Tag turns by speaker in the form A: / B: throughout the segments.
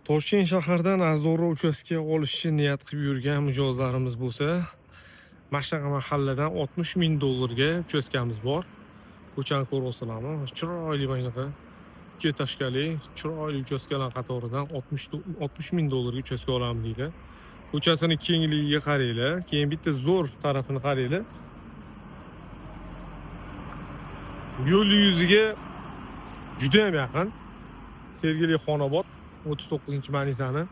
A: Toshkent shahridan arzonroq uchastka olishni niyat qilib yurgan mijozlarimiz bo'lsa, Mashnaqa mahalladan 60 ming dollarga uchastkamiz bor. Ko'chani ko'ryapsizlarmi? Chiroyli mana shunaqa ikki etажkali chiroyli uchastkalar qatoridan 60 ming dollarga uchastka olamiz deydi. Ko'chasining kengligiga qaranglar, keyin bitta zo'r tarafini qaranglar. Yo'l yuziga juda ham yaqin. Sergeli Xonobod 39-Manisani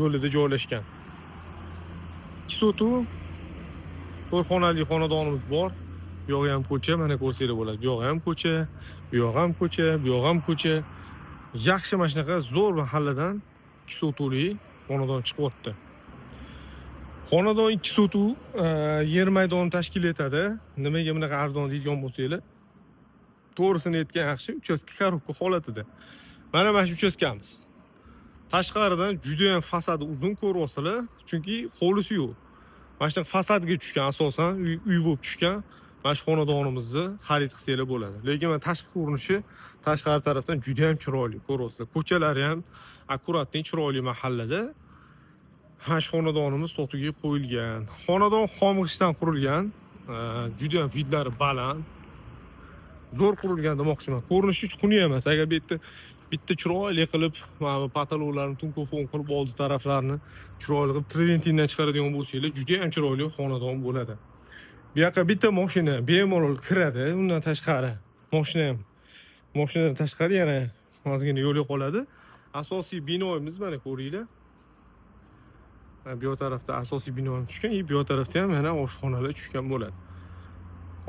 A: yo'lida joylashgan. 2 sotu 4 xonali xonadonimiz bor. Bu yoq ham ko'cha, mana ko'rsanglar bo'ladi. Bu yoq ham ko'cha, bu yoq ham ko'cha, bu yoq ham ko'cha. Yaxshi mana shunaqa zo'r mahalladan 2 sotuli xonadon chiqyapti. Xonadon 2 sotu yer maydoni tashkil etadi. Nimaga bunaqa arzon deydigan bo'lsanglar, to'g'risini aytgan yaxshi, uchastka korobka holatida. Mana shu uchastkamiz. Tashqaridan juda ham fasadi uzun ko'ryapsizlar, chunki hovlisi yo'q. Mana shu fasadga tushgan, asosan uy bo'lib tushgan. Mana shu xonadonimizni xarid qilsanglar bo'ladi. Lekin mana tashqi ko'rinishi tashqari tarafdan juda ham chiroyli ko'ryapsizlar. Ko'chalari ham akkuratli, chiroyli mahallada. Ha, shu xonadonimiz sotuvga qo'yilgan. Xonadon xom g'ishtdan qurilgan, juda ham vidlari baland. Zo'r qurilgan demoqchiman. Ko'rinishi xunuk emas. Agar bitta chiroyli qilib, mana patologlarni tunkofon qilib oldi taraflarini chiroyli qilib Treventindan chiqaradigan bo'lsanglar, juda ham chiroyli xonadon bo'ladi. Bu yoqqa bitta mashina bemalol kiradi, undan tashqari mashinadan tashqari yana ozgina yo'l qoladi. Asosiy binoimiz mana ko'ringlar. Bu tarafda asosiy bino tushgan, bu tarafda ham mana oshxonalar tushgan bo'ladi.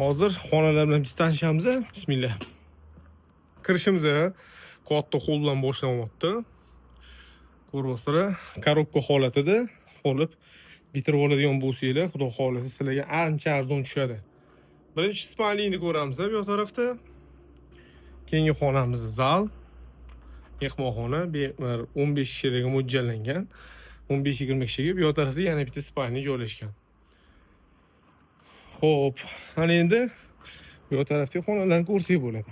A: Hozir xonalar bilan tanishamiz. Bismillah. Kirishimiz katta hol bilan boshlanyapti. Ko'ryapsizlar, korobka holatida olib bitirib oladigan bo'lsanglar, xudo xolasa sizlarga ancha arzon tushadi. Birinchi spalniyni ko'ramiz bu tarafda. Keyingi xonamiz zal, mehmonxona, 15 kishiga mo'ljallangan. 15-20 kishiga bu tarafda yana bitta spalniy joylashgan. Xo'p, ana endi bu tarafdagi xonalarni ko'rsak bo'ladi.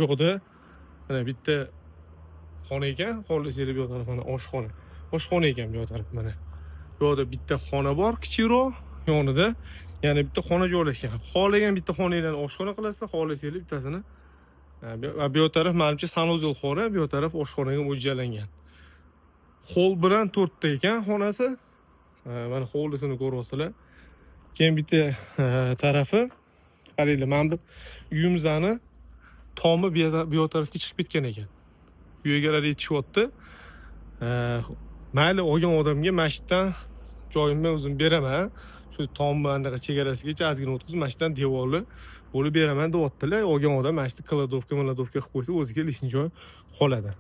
A: Yo'qda mana bitta xona ekan, xohlasanglar bu tarafdan oshxona. Oshxona ekan bu taraf mana. Bu yerda bitta xona bor, kichikroq, yonida yana bitta xona joylashgan. Xohlagan bitta xonanglarni oshxona qilasizlar, xohlasanglar bittasini. Bu taraf menimcha sanuzel xona, bu taraf oshxonaga mo'ljallangan. Hol bilan 4 ta ekan xonasi. Mana hovlisini ko'ryapsizlar. Keyin bitta tarafi qaranglar, mana bu uyimizni tomi bu tarafga chiqib ketgan ekan. Uy egalari yetishyapti. Mayli olgan odamga masjiddan joyimni o'zim beraman. Shu tomni anaqa chegarasigacha ozgina o'tkazib, masjiddan devorli bo'lib beraman deyaptilar. Olgan odam masjidni kladovka qilib qo'ysa, o'ziga lishni joy qoladi.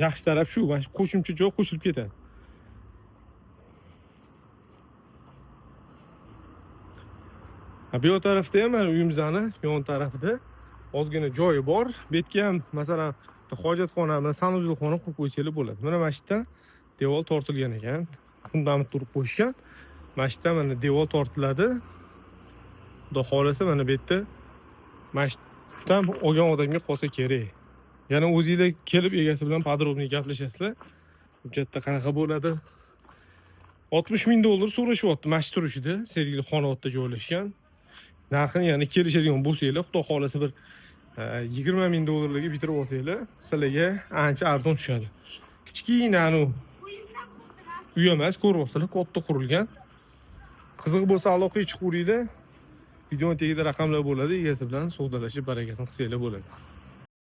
A: Yaxshi taraf shu, mana shu qo'shimcha joy qo'shilib ketadi. Bu tarafda ham mana uyimizni yon tarafida ozgina joyi bor. Bu yerga ham masalan hojatxona bilan sanuzelxona qurib qo'ysanglar bo'ladi. Mana masjiddan devor tortilgan ekan. Fundament turib qo'yishgan. Masjiddan mana devor tortiladi. Xudo xolasa mana bu yerda masjiddan olgan odamga qolsa kerak. Yana o'zingizlar kelib egasi bilan podrobniy gaplashasizlar. Hujjatda qanaqa bo'ladi? 60 ming dollar so'rashyapti masjid turishida, Sergeli Xonobodda joylashgan. Narxini yana kelishadigan bo'lsanglar, xudo xolasa bir 20 ming dollarlarga bitirib olsanglar, sizlarga ancha arzon tushadi. Kichkina uy emas, ko'ryapsizlar, katta qurilgan. Qiziq bo'lsa aloqaga chiqinglar. Video tagida raqamlar bo'ladi, egasi bilan savdolashib barakasini qilsanglar bo'ladi.